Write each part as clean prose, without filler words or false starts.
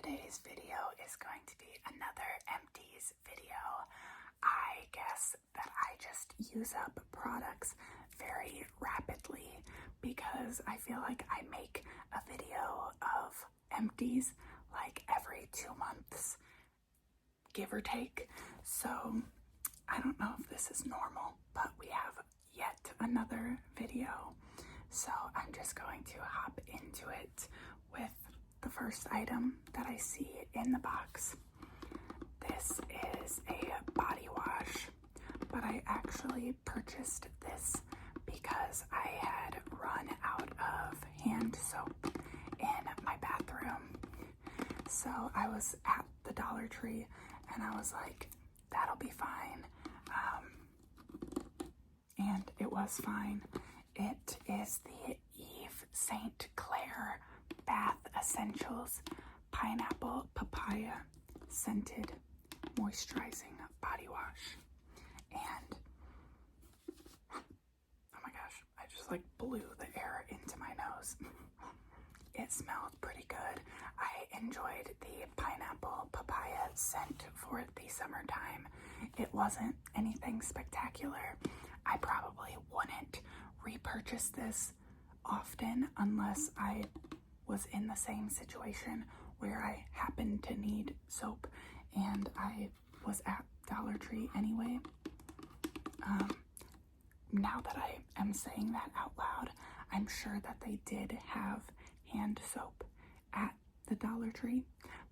today's video is going to be another empties video. I guess that I just use up products very rapidly because I feel like I make a video of empties like every 2 months, give or take. So I don't know if this is normal, but we have yet another video. So I'm just going to hop into it with the first item that I see in the box. This is a body wash, but I actually purchased this because I had run out of hand soap in my bathroom. So I was at the Dollar Tree and I was like, that'll be fine. And it was fine. It is the Eve St. Clair Bath Essentials Pineapple Papaya Scented Moisturizing Body Wash. And oh my gosh, I just like blew the air into my nose. It smelled pretty good. I enjoyed the pineapple papaya scent for the summertime. It wasn't anything spectacular. I probably wouldn't repurchase this often unless I was in the same situation where I happened to need soap and I was at Dollar Tree anyway. Now that I am saying that out loud, I'm sure that they did have hand soap at the Dollar Tree,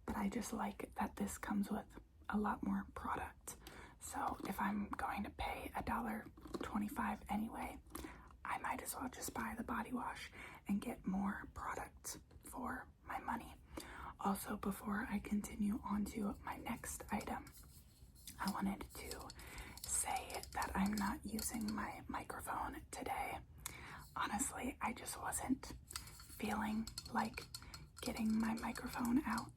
but I just like that this comes with a lot more product. So if I'm going to pay $1.25 anyway, I might as well just buy the body wash and get more product for my money. Also, before I continue on to my next item, I wanted to say that I'm not using my microphone today. Honestly, I just wasn't feeling like getting my microphone out.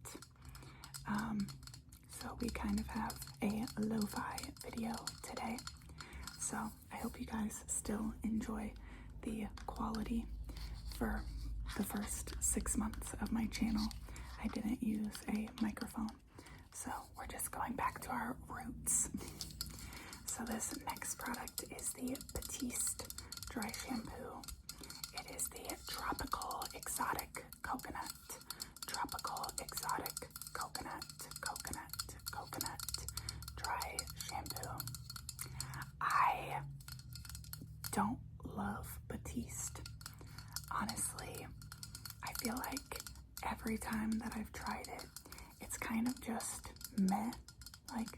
So we kind of have a lo-fi video today. So I hope you guys still enjoy the quality. For the first 6 months of my channel, I didn't use a microphone. So we're just going back to our roots. So this next product is the Batiste Dry Shampoo. It is the Tropical Exotic Coconut. Tropical Exotic Coconut Dry Shampoo. I don't love Batiste. Honestly, I feel like every time that I've tried it, it's kind of just meh. Like,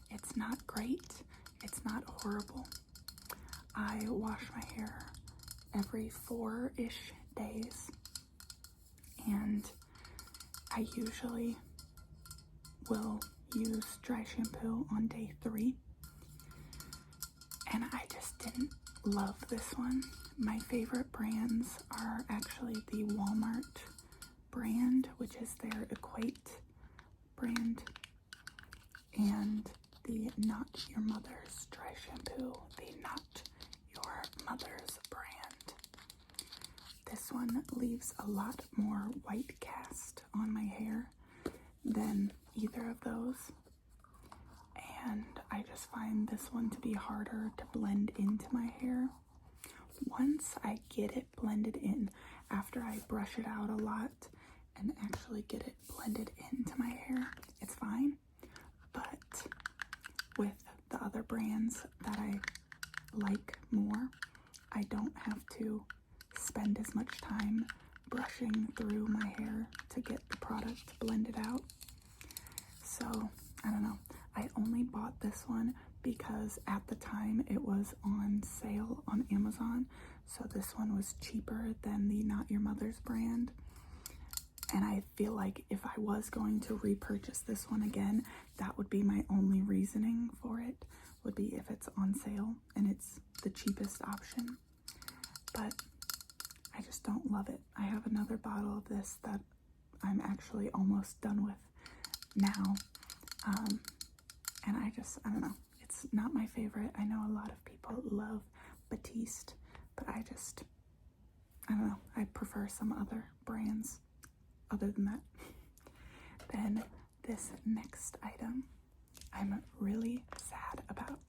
it's not great. It's not horrible. I wash my hair every 4-ish days, and I usually will use dry shampoo on day 3, and I just didn't love this one. My favorite brands are actually the Walmart brand, which is their Equate brand, and the Not Your Mother's dry shampoo, the Not Your Mother's brand. This one leaves a lot more white cast on my hair than either of those, and I just find this one to be harder to blend into my hair. Once I get it blended in, after I brush it out a lot and actually get it blended into my hair, it's fine. But with the other brands that I like more, I don't have to spend as much time brushing through my hair to get the product blended out. So, I don't know. I only bought this one because at the time it was on sale on Amazon. So this one was cheaper than the Not Your Mother's brand. And I feel like if I was going to repurchase this one again, that would be my only reasoning for it, would be if it's on sale and it's the cheapest option. But I just don't love it. I have another bottle of this that I'm actually almost done with now. And I don't know. It's not my favorite. I know a lot of people love Batiste, but I don't know. I prefer some other brands other than that. Then this next item I'm really sad about.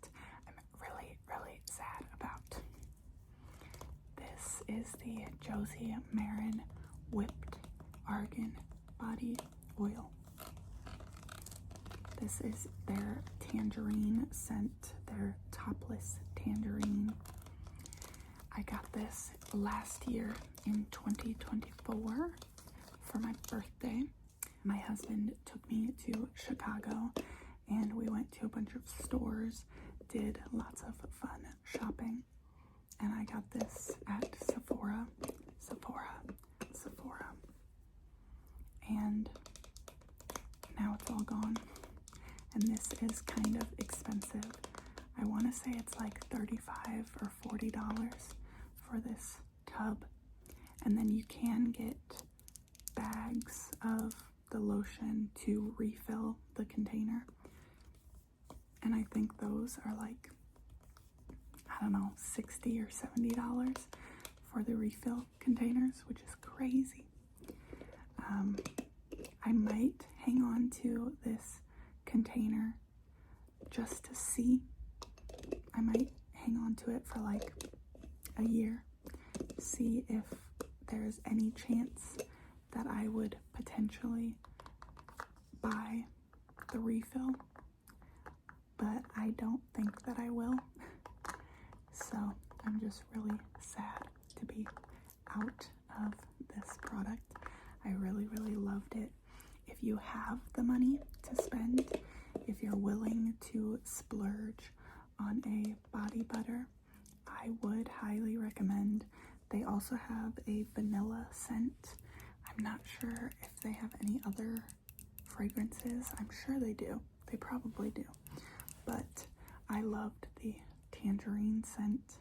I'm really, really sad about. This is the Josie Maran Whipped Argan Body Oil. This is their tangerine scent, their topless tangerine. I got this last year in 2024 for my birthday. My husband took me to Chicago and we went to a bunch of stores, did lots of fun shopping, and I got this at Sephora, and now it's all gone. And this is kind of expensive. I want to say it's like $35 or $40 for this tub. And then you can get bags of the lotion to refill the container. And I think those are like, I don't know, $60 or $70 for the refill containers, which is crazy. I might hang on to this container just to see. I might hang on to it for like a year, see if there's any chance that I would potentially buy the refill, but I don't think that I will. So I'm just really sad to be out of this product. I really, really loved it. If you have the money to spend, if you're willing to splurge on a body butter, I would highly recommend. They also have a vanilla scent. I'm not sure if they have any other fragrances. I'm sure they do. They probably do. But I loved the tangerine scent.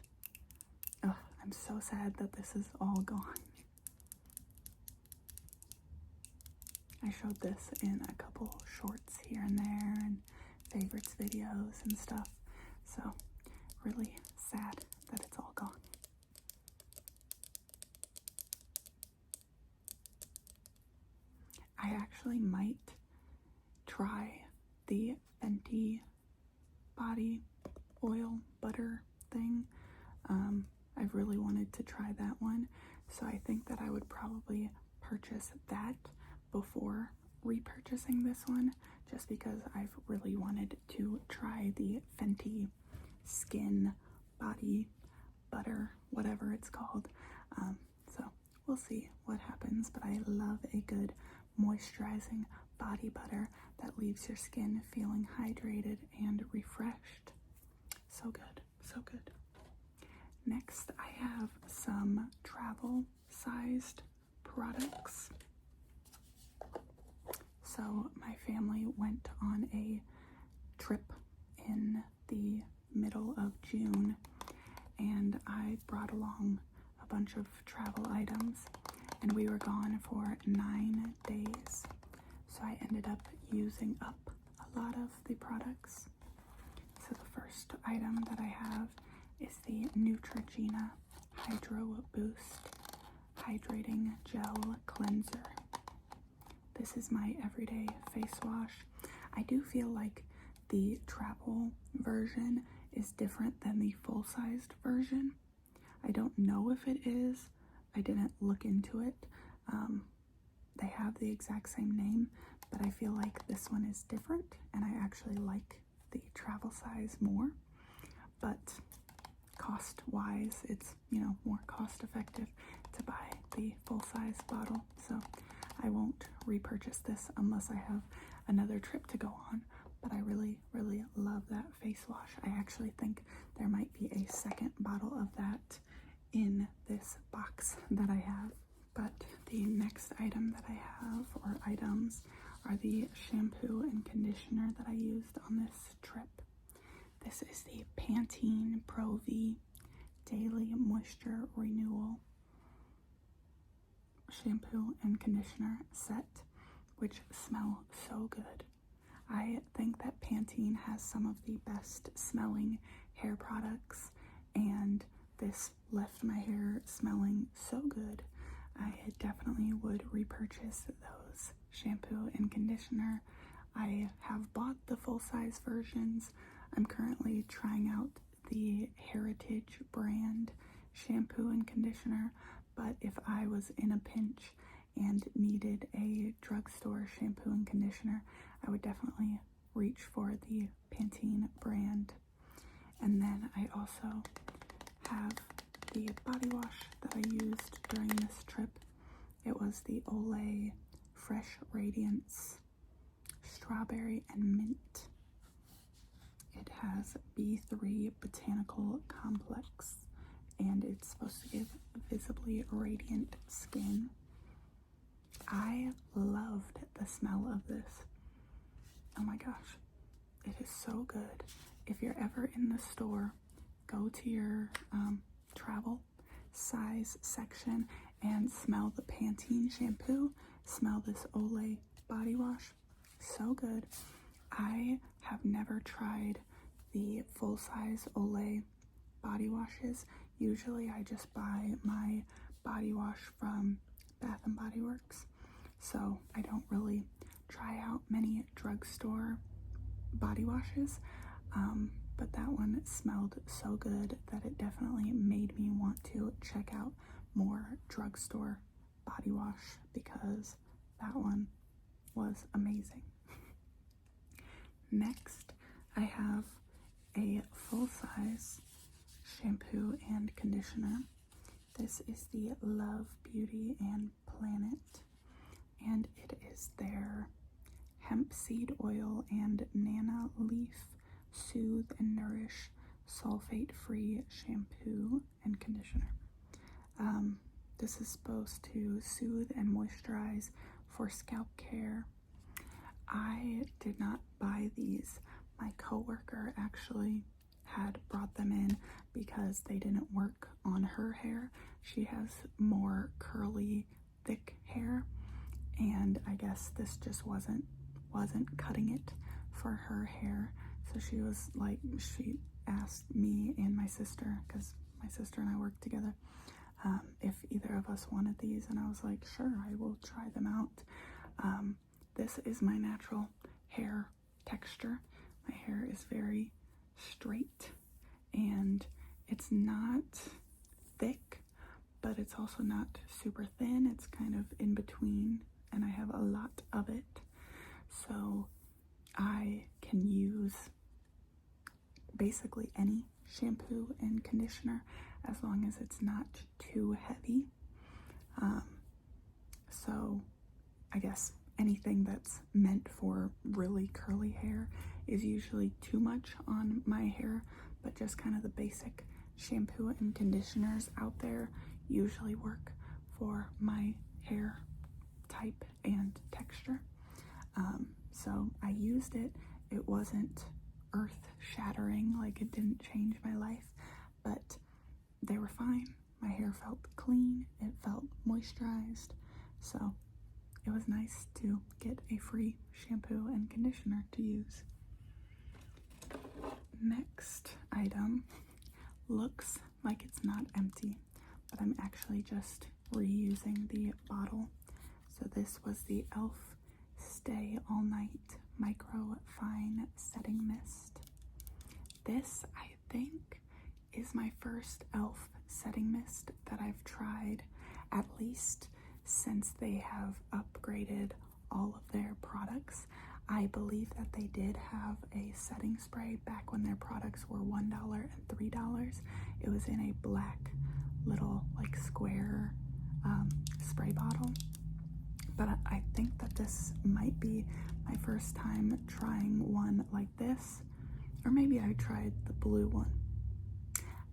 Ugh, I'm so sad that this is all gone. I showed this in a couple shorts here and there and favorites videos and stuff. So really sad that it's all gone. I actually might try the Fenty body oil butter thing. I've really wanted to try that one, so I think that I would probably purchase that before repurchasing this one, just because I've really wanted to try the Fenty skin body butter, whatever it's called. So we'll see what happens, but I love a good moisturizing body butter that leaves your skin feeling hydrated and refreshed. So good, so good. Next, I have some travel sized products. So my family went on a trip in the middle of June, and I brought along a bunch of travel items, and we were gone for 9 days. So I ended up using up a lot of the products. So the first item that I have is the Neutrogena Hydro Boost Hydrating Gel Cleanser. This is my everyday face wash. I do feel like the travel version is different than the full-sized version. I don't know if it is. I didn't look into it. They have the exact same name, but I feel like this one is different, and I actually like the travel size more. But cost-wise, it's, you know, more cost-effective to buy the full-size bottle. So I won't repurchase this unless I have another trip to go on. But I really, really love that face wash. I actually think there might be a second bottle of that in this box that I have. But the next item that I have, or items, are the shampoo and conditioner that I used on this trip. This is the Pantene Pro V Daily Moisture Renewal shampoo and conditioner set, which smell so good. I think that Pantene has some of the best smelling hair products, and this left my hair smelling so good. I definitely would repurchase those shampoo and conditioner I have bought the full-size versions. I'm currently trying out the Heritage brand shampoo and conditioner, but if I was in a pinch and needed a drugstore shampoo and conditioner, I would definitely reach for the Pantene brand. And then I also have the body wash that I used during this trip. It was the Olay Fresh Radiance Strawberry and Mint. It has B3 Botanical Complex, and it's supposed to give visibly radiant skin. I loved the smell of this. Oh my gosh, it is so good. If you're ever in the store, go to your travel size section and smell the Pantene shampoo, smell this Olay body wash. So good. I have never tried the full-size Olay body washes. Usually I just buy my body wash from Bath and Body Works, so I don't really try out many drugstore body washes, but that one smelled so good that it definitely made me want to check out more drugstore body wash because that one was amazing. Next, I have a full-size shampoo and conditioner. This is the Love Beauty and Planet, and it is their hemp seed oil and Nana leaf soothe and nourish sulfate-free shampoo and conditioner. This is supposed to soothe and moisturize for scalp care. I did not buy these. My coworker actually had brought them in because they didn't work on her hair. She has more curly, thick hair, and I guess this just wasn't cutting it for her hair. So she was like, she asked me and my sister, because my sister and I work together, if either of us wanted these, and I was like, sure, I will try them out. This is my natural hair texture. My hair is very straight, and it's not thick, but it's also not super thin. It's kind of in between, and I have a lot of it. So I can use basically any shampoo and conditioner as long as it's not too heavy. So I guess anything that's meant for really curly hair is usually too much on my hair, but just kind of the basic shampoo and conditioners out there usually work for my hair type and texture. So I used it. It wasn't earth shattering, like it didn't change my life, but they were fine. My hair felt clean, it felt moisturized, so it was nice to get a free shampoo and conditioner to use. Next item looks like it's not empty, but I'm actually just reusing the bottle. So this was the e.l.f. Stay All Night Micro Fine Setting Mist. This, I think, is my first e.l.f. setting mist that I've tried, at least since they have upgraded all of their products. I believe that they did have a setting spray back when their products were $1 and $3. It was in a black little like square spray bottle. But I think that this might be my first time trying one like this, or maybe I tried the blue one.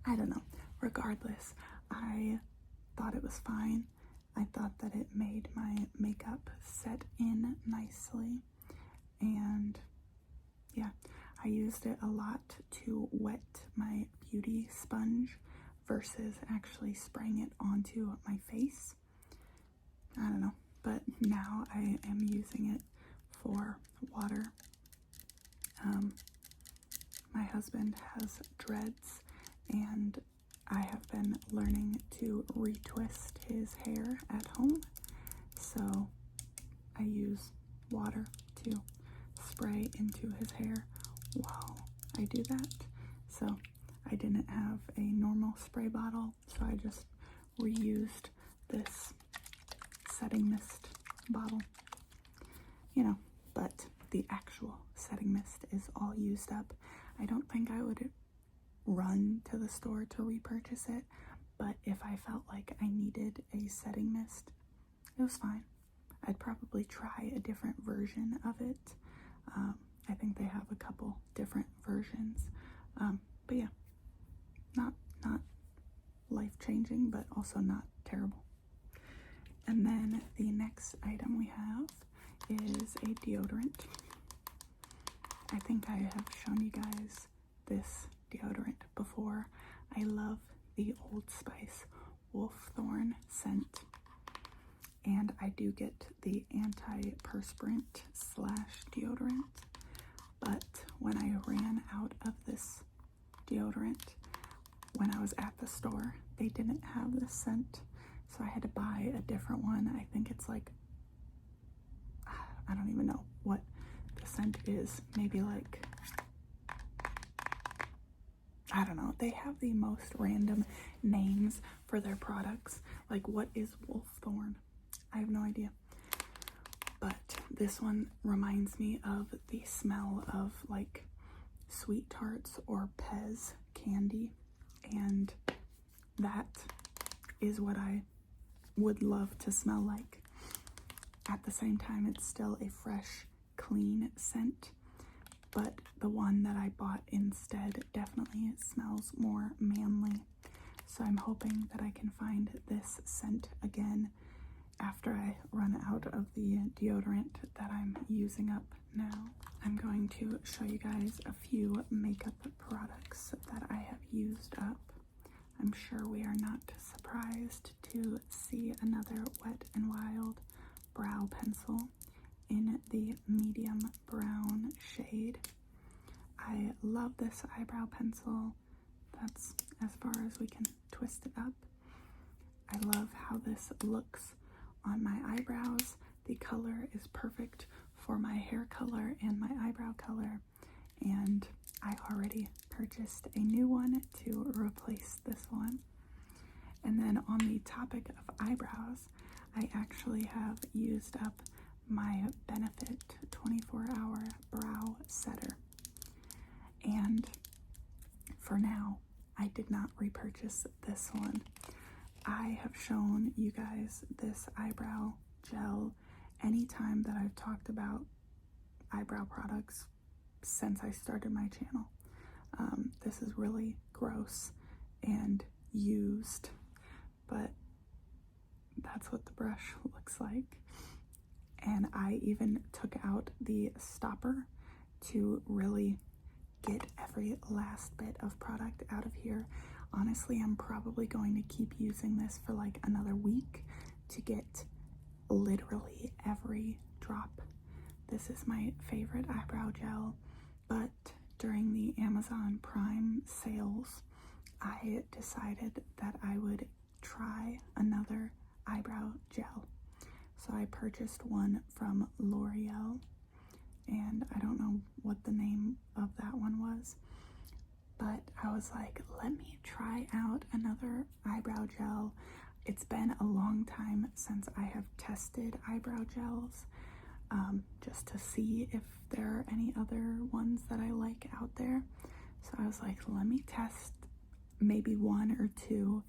I don't know. Regardless, I thought it was fine. I thought that it made my makeup set in nicely, and yeah, I used it a lot to wet my beauty sponge versus actually spraying it onto my face. I don't know, but now I am using it for water. My husband has dreads, and I have been learning to retwist his hair at home, so I use water to spray into his hair while I do that. So I didn't have a normal spray bottle, so I just reused this setting mist bottle, but the actual setting mist is all used up. I don't think I would run to the store to repurchase it, but if I felt like I needed a setting mist, it was fine. I'd probably try a different version of it. I think they have a couple different versions, but yeah, not life-changing, but also not terrible. And then the next item we have is a deodorant. I think I have shown you guys this deodorant before. I love the Old Spice Wolf Thorn scent, and I do get the antiperspirant / deodorant, but when I ran out of this deodorant when I was at the store, they didn't have this scent, so I had to buy a different one. I think it's like, I don't even know what the scent is, maybe like, I don't know. They have the most random names for their products. Like, what is Wolf Thorn? I have no idea. But this one reminds me of the smell of like Sweet Tarts or Pez candy, and that is what I would love to smell like. At the same time, it's still a fresh, clean scent, but the one that I bought instead definitely smells more manly. So I'm hoping that I can find this scent again after I run out of the deodorant that I'm using up now. I'm going to show you guys a few makeup products that I have used up. I'm sure we are not surprised to see another Wet n Wild brow pencil in the medium brown shade. I love this eyebrow pencil. That's as far as we can twist it up. I love how this looks on my eyebrows. The color is perfect for my hair color and my eyebrow color, and I already purchased a new one to replace this one. And then on the topic of eyebrows, I actually have used up my Benefit 24-hour brow setter, and for now I did not repurchase this one. I have shown you guys this eyebrow gel anytime that I've talked about eyebrow products since I started my channel. This is really gross and used, but that's what the brush looks like. And I even took out the stopper to really get every last bit of product out of here. Honestly, I'm probably going to keep using this for like another week to get literally every drop. This is my favorite eyebrow gel, but during the Amazon Prime sales, I decided that I would try another eyebrow gel. So I purchased one from L'Oreal, and I don't know what the name of that one was, but I was like, let me try out another eyebrow gel. It's been a long time since I have tested eyebrow gels, just to see if there are any other ones that I like out there. So I was like, let me test maybe one or two.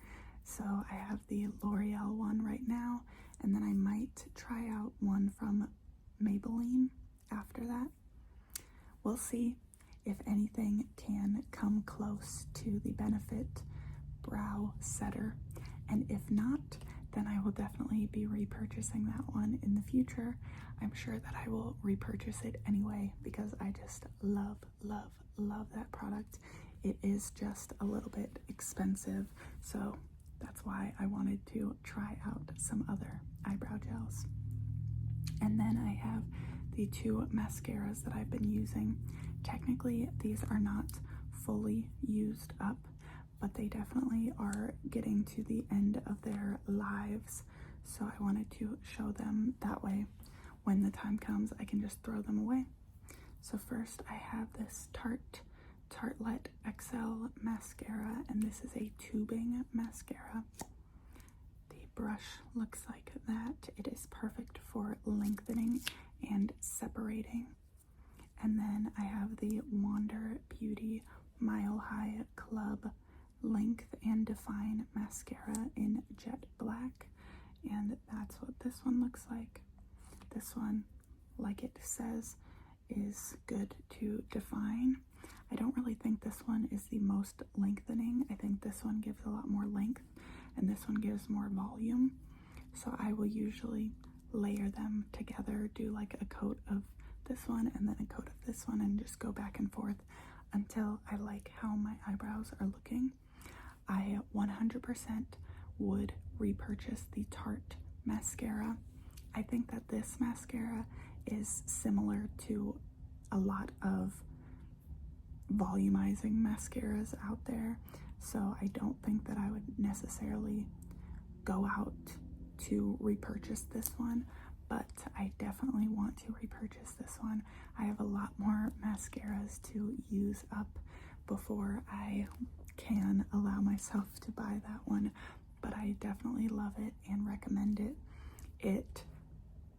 So I have the L'Oreal one right now, and then I might try out one from Maybelline after that. We'll see if anything can come close to the Benefit brow setter, and if not, then I will definitely be repurchasing that one in the future. I'm sure that I will repurchase it anyway because I just love that product. It is just a little bit expensive, so that's why I wanted to try out some other eyebrow gels. And then I have the two mascaras that I've been using. Technically, these are not fully used up, but they definitely are getting to the end of their lives, so I wanted to show them that way. When the time comes, I can just throw them away. So first I have this Tartelette XL mascara, and this is a tubing mascara. The brush looks like that. It is perfect for lengthening and separating. And then I have the Wander Beauty Mile High Club Length and Define Mascara in Jet Black. And that's what this one looks like. This one, like it says, is good to define. I don't really think this one is the most lengthening. I think this one gives a lot more length and this one gives more volume. So I will usually layer them together, do like a coat of this one and then a coat of this one, and just go back and forth until I like how my eyebrows are looking. I 100% would repurchase the Tarte mascara. I think that this mascara is similar to a lot of volumizing mascaras out there, so I don't think that I would necessarily go out to repurchase this one, but I definitely want to repurchase this one. I have a lot more mascaras to use up before I can allow myself to buy that one, but I definitely love it and recommend it. It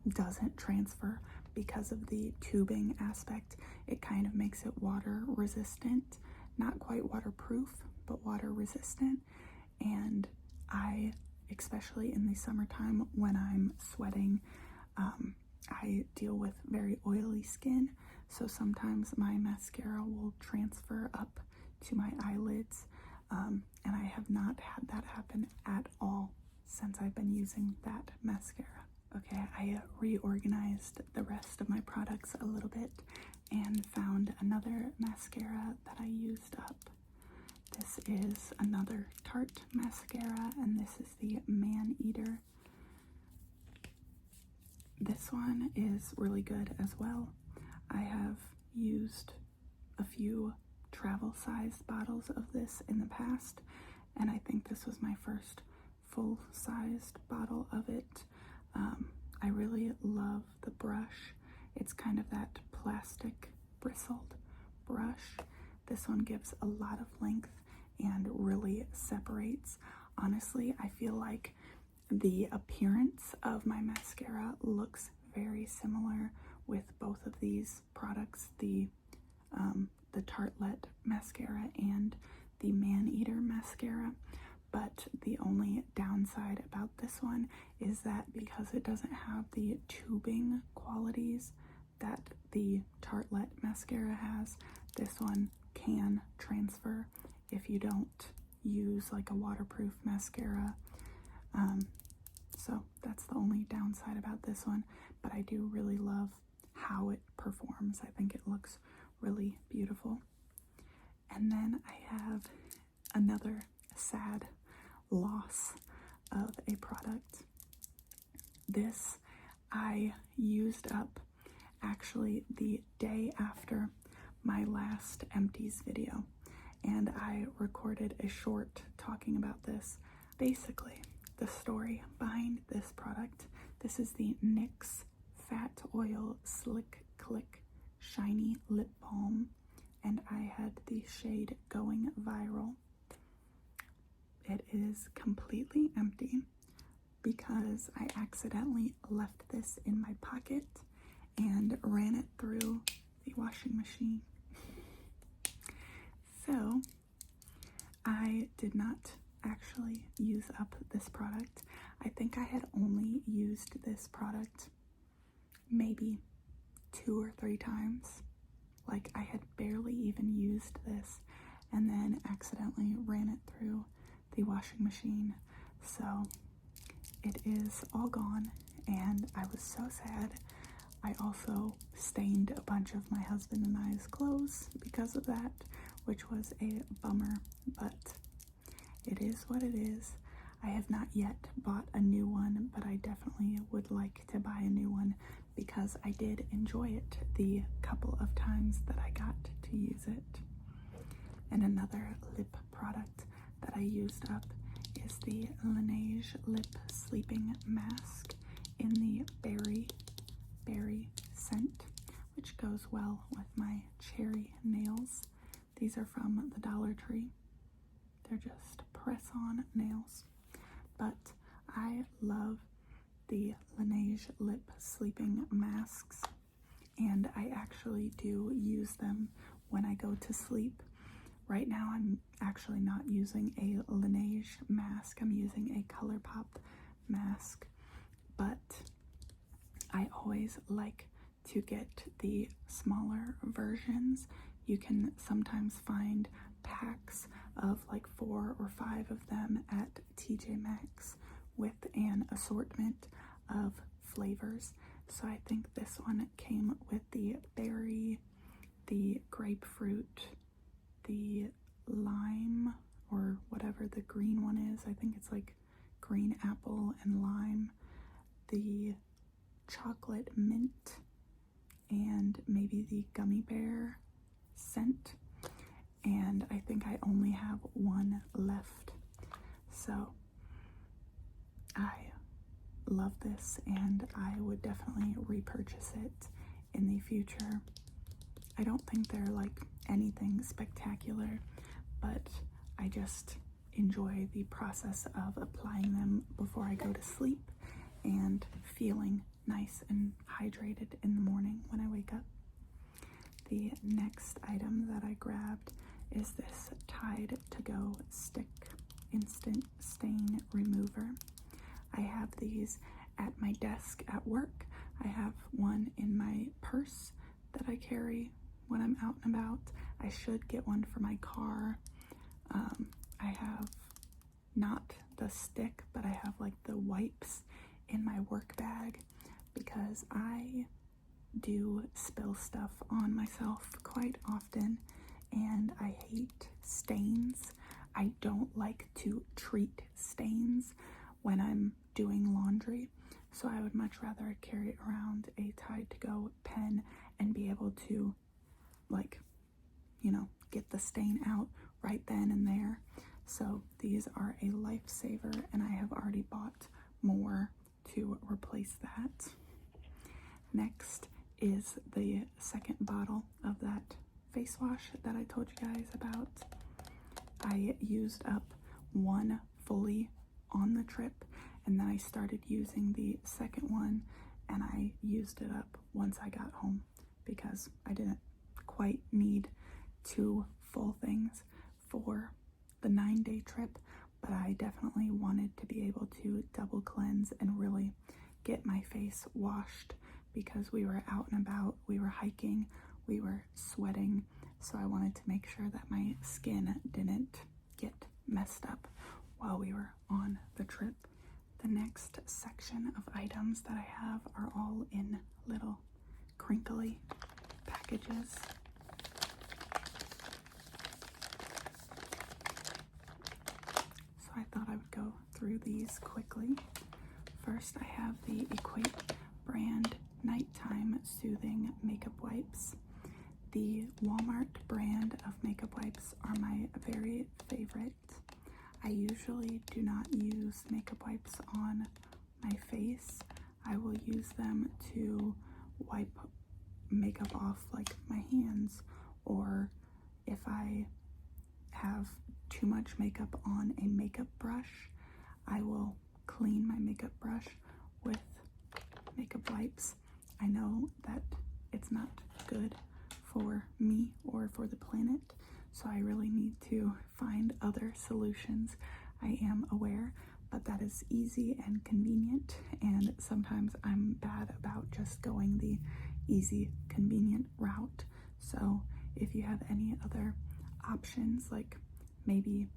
doesn't transfer because of the tubing aspect. It kind of makes it water resistant, not quite waterproof, but water resistant. And I, especially in the summertime when I'm sweating, I deal with very oily skin, so sometimes my mascara will transfer up to my eyelids, and I have not had that happen at all since I've been using that mascara. Okay, I reorganized the rest of my products a little bit and found another mascara that I used up. This is another Tarte mascara, and this is the Man Eater. This one is really good as well. I have used a few travel-sized bottles of this in the past, and I think this was my first full-sized bottle of it. I really love the brush. It's kind of that plastic bristled brush. This one gives a lot of length and really separates. Honestly, I feel like the appearance of my mascara looks very similar with both of these products, the Tartelette mascara and the Man Eater mascara. But the only downside about this one is that because it doesn't have the tubing qualities that the Tartelette mascara has, this one can transfer if you don't use like a waterproof mascara. So that's the only downside about this one, but I do really love how it performs. I think it looks really beautiful. And then I have another sad loss of a product. This I used up actually the day after my last empties video, and I recorded a short talking about this. Basically, the story behind this product. This is the NYX Fat Oil Slick Click Shiny Lip Balm, and I had the shade Going Viral. It is completely empty because I accidentally left this in my pocket and ran it through the washing machine. So I did not actually use up this product. I think I had only used this product maybe 2 or 3 times. Like, I had barely even used this and then accidentally ran it through the washing machine. So it is all gone and I was so sad. I also stained a bunch of my husband and I's clothes because of that, which was a bummer, but it is what it is. I have not yet bought a new one, but I definitely would like to buy a new one because I did enjoy it the couple of times that I got to use it. And another lip product that I used up is the Laneige Lip Sleeping Mask in the Berry scent, which which goes well with my cherry nails. These are from the Dollar Tree. They're just press-on nails. But I love the Laneige lip sleeping masks, and I actually do use them when I go to sleep. Right now I'm actually not using a Laneige mask. I'm using a ColourPop mask, but I always like to get the smaller versions. You can sometimes find packs of like 4 or 5 of them at TJ Maxx with an assortment of flavors. So I think this one came with the berry, the grapefruit, the lime, or whatever the green one is. I think it's like green apple and lime, the chocolate mint, and maybe the gummy bear scent. And I think I only have one left. So I love this, and I would definitely repurchase it in the future. I don't think they're like anything spectacular, but I just enjoy the process of applying them before I go to sleep and feeling nice and hydrated in the morning when I wake up. The next item that I grabbed is this Tide to Go Stick Instant Stain Remover. I have these at my desk at work. I have one in my purse that I carry when I'm out and about. I should get one for my car. I have not the stick, but I have like the wipes in my work bag because I do spill stuff on myself quite often, and I hate stains. I don't like to treat stains when I'm doing laundry, so I would much rather carry around a Tide to Go pen and be able to, like, you know, get the stain out right then and there. So these are a lifesaver, and I have already bought more to replace that. Next is the second bottle of that face wash that I told you guys about. I used up one fully on the trip, and then I started using the second one, and I used it up once I got home because I didn't quite need 2 full things for the 9-day trip, but I definitely wanted to be able to double cleanse and really get my face washed because we were out and about, we were hiking, we were sweating, so I wanted to make sure that my skin didn't get messed up while we were on the trip. The next section of items that I have are all in little crinkly packages. So I thought I would go through these quickly. First, I have the Equate brand Nighttime Soothing Makeup Wipes. The Walmart brand of makeup wipes are my very favorite. I usually do not use makeup wipes on my face. I will use them to wipe makeup off like my hands, or if I have too much makeup on a makeup brush, I will clean my makeup brush with makeup wipes. I know that it's not good for me or for the planet, so I really need to find other solutions. I am aware, but that is easy and convenient, and sometimes I'm bad about just going the easy, convenient route. So if you have any other options, like maybe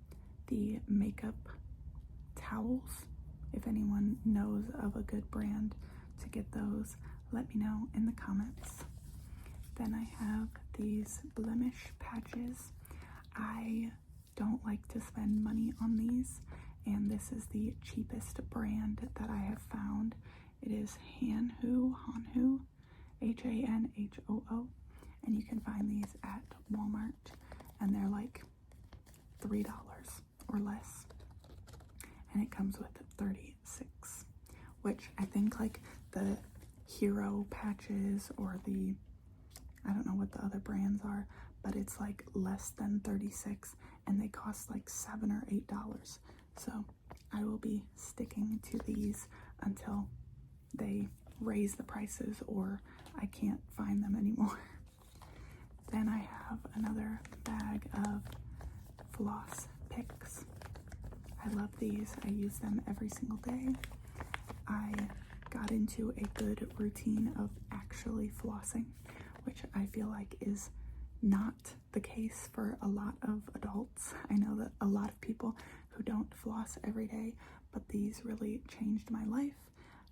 the makeup towels, if anyone knows of a good brand to get those, let me know in the comments. Then I have these blemish patches. I don't like to spend money on these, and this is the cheapest brand that I have found. It is Hanhoo, Hanhoo, and you can find these at Walmart, and they're like $3 or less, and it comes with 36, which I think like the hero patches or the I don't know what the other brands are, but it's like less than 36 and they cost like $7 or $8. So I will be sticking to these until they raise the prices or I can't find them anymore. Then I have another bag of floss picks. I love these. I use them every single day. I got into a good routine of actually flossing, which I feel like is not the case for a lot of adults. I know that a lot of people who don't floss every day, but these really changed my life,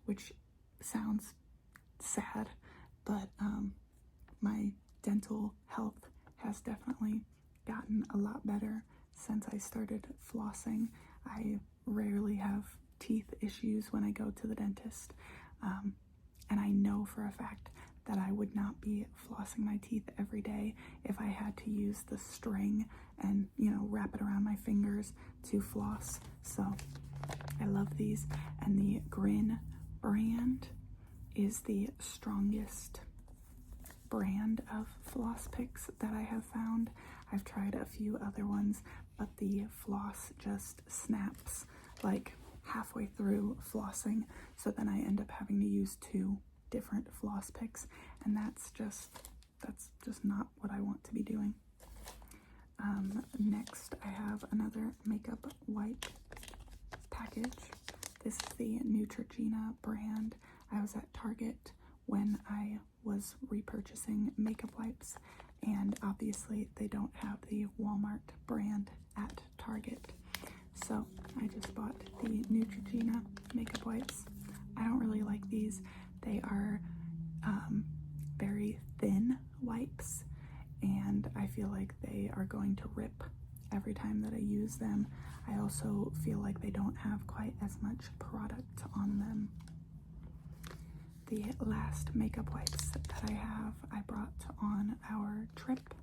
which sounds sad, but my dental health has definitely gotten a lot better since I started flossing. I rarely have teeth issues when I go to the dentist, and I know for a fact that I would not be flossing my teeth every day if I had to use the string and, you know, wrap it around my fingers to floss. So I love these, and the Grin brand is the strongest brand of floss picks that I have found. I've tried a few other ones, but the floss just snaps like halfway through flossing, so then I end up having to use 2 different floss picks, and that's just not what I want to be doing. Next I have another makeup wipe package. This is the Neutrogena brand. I was at Target when I was repurchasing makeup wipes, and obviously they don't have the Walmart brand at Target, so I just bought the Neutrogena makeup wipes. I don't really like these. They are very thin wipes, and I feel like they are going to rip every time that I use them. I also feel like they don't have quite as much product on them. The last makeup wipes that I have, I brought on our trip.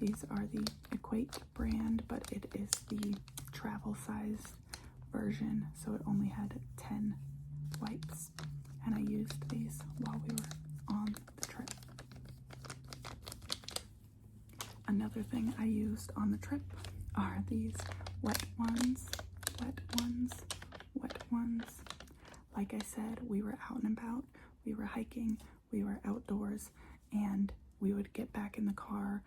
These are the Equate brand, but it is the travel size version, so it only had 10 wipes, and I used these while we were on the trip. Another thing I used on the trip are these wet ones, wet ones, wet ones. Like I said, we were out and about, we were hiking, we were outdoors, and we would get back in the car,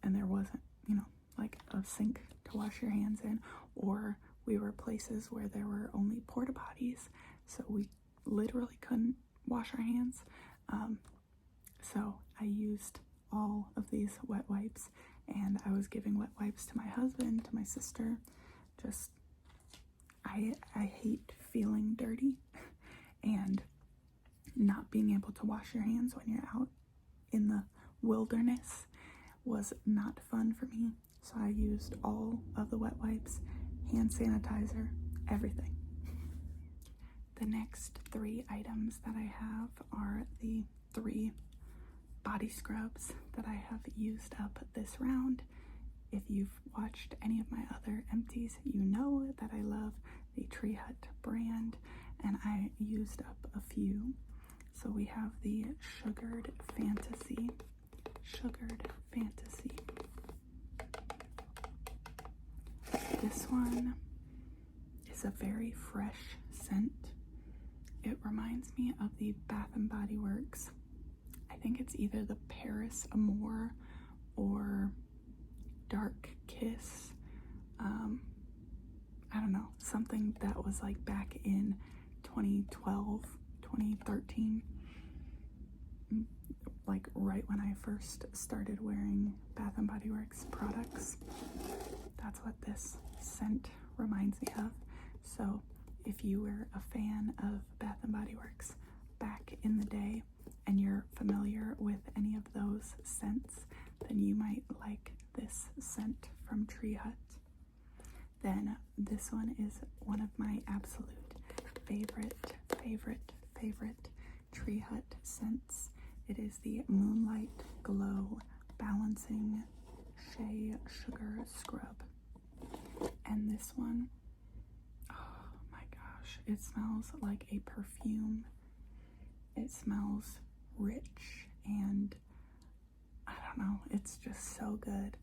and there wasn't, you know, like a sink to wash your hands in, or we were places where there were only porta potties, so we literally couldn't wash our hands. So I used all of these wet wipes, and I was giving wet wipes to my husband, to my sister. Just, I hate feeling dirty and not being able to wash your hands when you're out in the wilderness was not fun for me. So I used all of the wet wipes, hand sanitizer, everything. The next 3 items that I have are the 3 body scrubs that I have used up this round. If you've watched any of my other empties, you know that I love the Tree Hut brand, and I used up a few. So we have the Sugared Fantasy. Sugared Fantasy. This one is a very fresh scent. It reminds me of the Bath and Body Works. I think it's either the Paris Amour or Dark Kiss. I don't know, something that was like back in 2012, 2013, like right when I first started wearing Bath and Body Works products. That's what this scent reminds me of. So if you were a fan of Bath and Body Works back in the day and you're familiar with any of those scents, then you might like this scent from Tree Hut. Then this one is one of my absolute favorite Tree Hut scents. It is the Moonlight Glow Balancing Shea Sugar Scrub. And this one, oh my gosh, it smells like a perfume. It smells rich and don't know, it's just so good.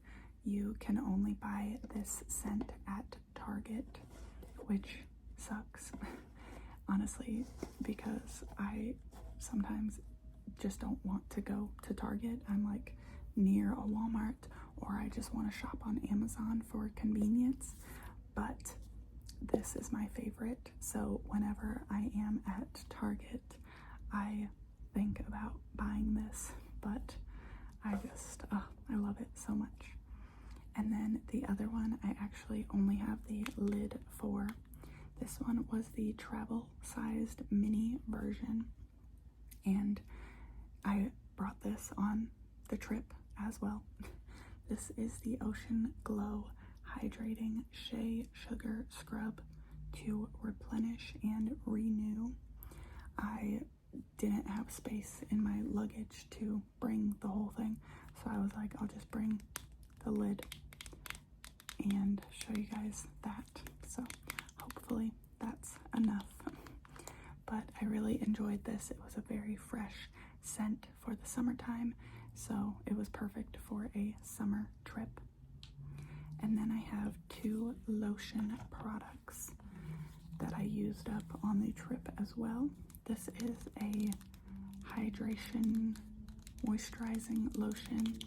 You can only buy this scent at Target, which sucks, honestly, because I sometimes just don't want to go to Target. I'm like near a Walmart, or I just want to shop on Amazon for convenience, but this is my favorite. So whenever I am at Target, I think about buying this, but I love it so much. And then the other one I actually only have the lid for. This one was the travel sized mini version, and I brought this on the trip as well. This is the Ocean Glow Hydrating Shea Sugar Scrub to replenish and renew. I didn't have space in my luggage to bring the whole thing, so I was like, I'll just bring the lid and show you guys that. So hopefully that's enough. But I really enjoyed this. It was a very fresh scent for the summertime, so it was perfect for a summer trip. And then I have 2 lotion products that I used up on the trip as well. This is a hydration moisturizing lotion.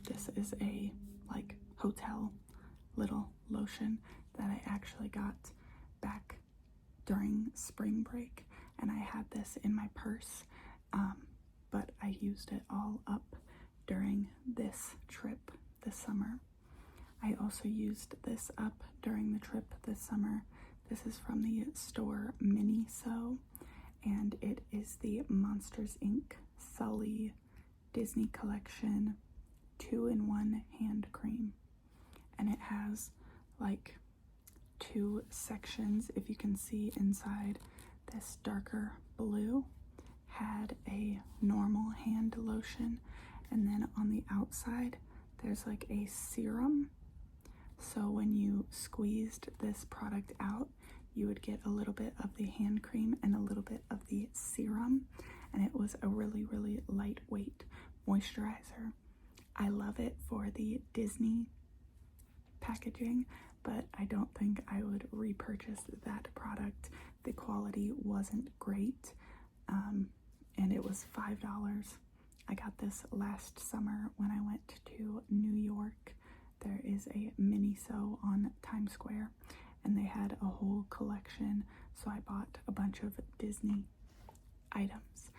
This is a like hotel little lotion that I actually got back during spring break, and I had this in my purse, but I used it all up during this trip this summer. I also used this up during the trip this summer. This is from the store Miniso, and it is the Monsters Inc. Sully Disney Collection 2-in-1 hand cream. And it has like 2 sections. If you can see inside, this darker blue had a normal hand lotion, and then on the outside there's like a serum. So when you squeezed this product out, you would get a little bit of the hand cream and a little bit of the serum, and it was a really, really lightweight moisturizer. I love it for the Disney packaging, but I don't think I would repurchase that product. The quality wasn't great, and it was $5. I got this last summer when I went to New York. There is a Miniso on Times Square, and they had a whole collection, so I bought a bunch of Disney items.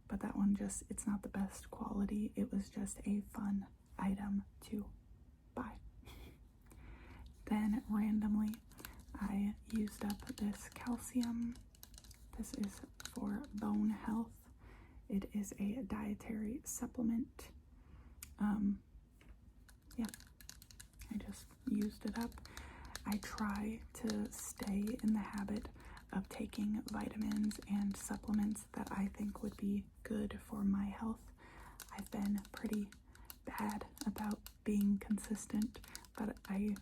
But that one it's not the best quality. It was just a fun item to buy. Then randomly, I used up this calcium. This is for bone health. It is a dietary supplement. Yeah, I just used it up. I try to stay in the habit of taking vitamins and supplements that I think would be good for my health. I've been pretty bad about being consistent, but I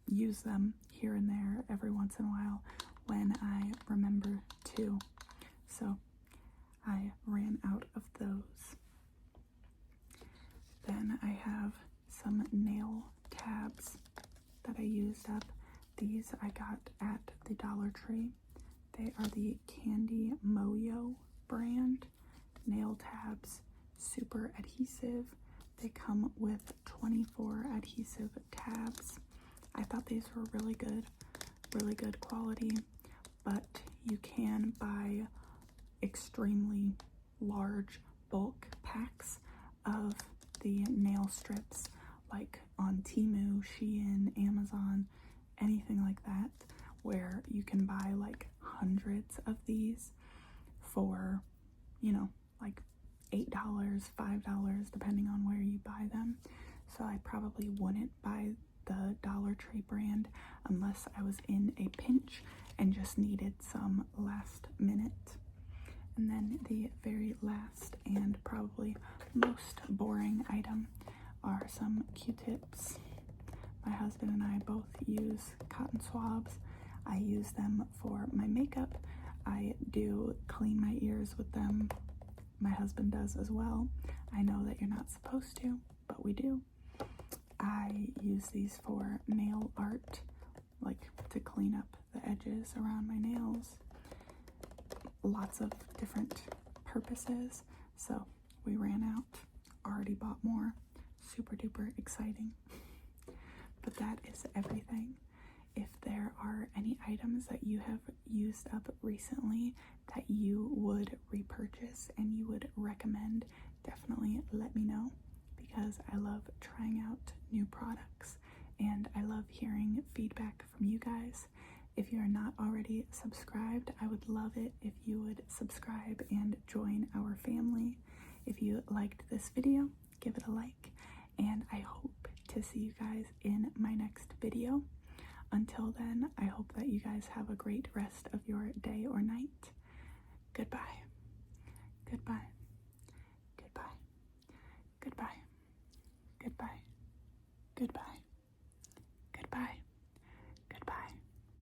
use them here and there every once in a while when I remember to. So I ran out of those. Then I have some nail tabs that I used up. These I got at the Dollar Tree. They are the Candy Moyo brand nail tabs, super adhesive. They come with 24 adhesive tabs. I thought these were really good quality, but you can buy extremely large bulk packs of the nail strips, like on Temu, Shein, Amazon, anything like that, where you can buy like hundreds of these for, like $8, $5, depending on where you buy them. So I probably wouldn't buy the Dollar Tree brand unless I was in a pinch and just needed some last minute. And then the very last and probably most boring item are some Q-tips. My husband and I both use cotton swabs. I use them for my makeup. I do clean my ears with them. My husband does as well. I know that you're not supposed to, but we do. I use these for nail art, like to clean up the edges around my nails. Lots of different purposes. So we ran out, already bought more. Super duper exciting. But that is everything. If there are any items that you have used up recently that you would repurchase and you would recommend, definitely let me know, because I love trying out new products and I love hearing feedback from you guys. If you are not already subscribed, I would love it if you would subscribe and join our family. If you liked this video, give it a like, and I hope to see you guys in my next video. Until then, I hope that you guys have a great rest of your day or night. Goodbye.